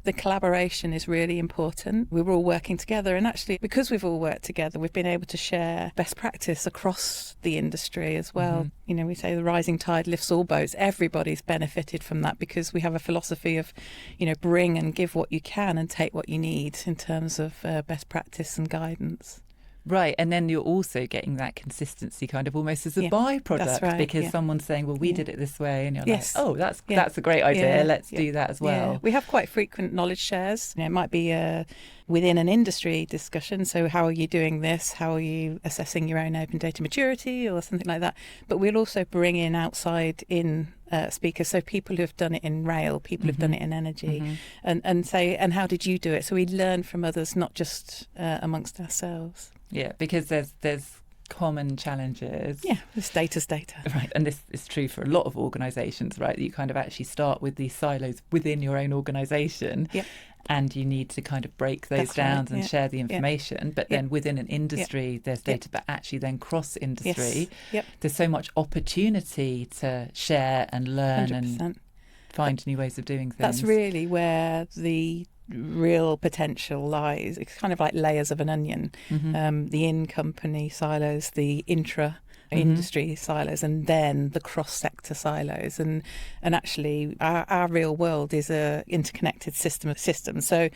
the collaboration is really important. We were all working together, and actually, because we've all worked together, we've been able to share best practice across the industry as well. You know, we say the rising tide lifts all boats. Everybody's benefited from that because we have a philosophy of, you know, bring and give what you can and take what you need in terms of best practice and guidance. Right, and then you're also getting that consistency kind of almost as a byproduct, that's right, because someone's saying, well, we did it this way, and you're like, oh, that's a great idea, let's do that as well. Yeah. We have quite frequent knowledge shares. You know, it might be within an industry discussion, so how are you doing this? How are you assessing your own open data maturity or something like that? But we'll also bring in outside speakers, so people who have done it in rail, people who've done it in energy, and say, and how did you do it? So we learn from others, not just amongst ourselves. Yeah, because there's common challenges. Yeah, this data's data. Right, and this is true for a lot of organisations, right? You kind of actually start with these silos within your own organisation. Yep. And you need to kind of break those down and share the information. But then within an industry, there's data, but actually then cross-industry, there's so much opportunity to share and learn 100%. And find new ways of doing things. That's really where the real potential lies. It's kind of like layers of an onion. The in-company silos, the intra-industry silos, and then the cross-sector silos. And actually, our real world is a interconnected system of systems. So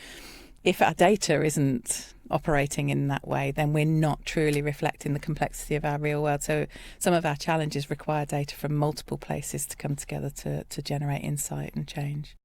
if our data isn't operating in that way, then we're not truly reflecting the complexity of our real world. So some of our challenges require data from multiple places to come together to generate insight and change.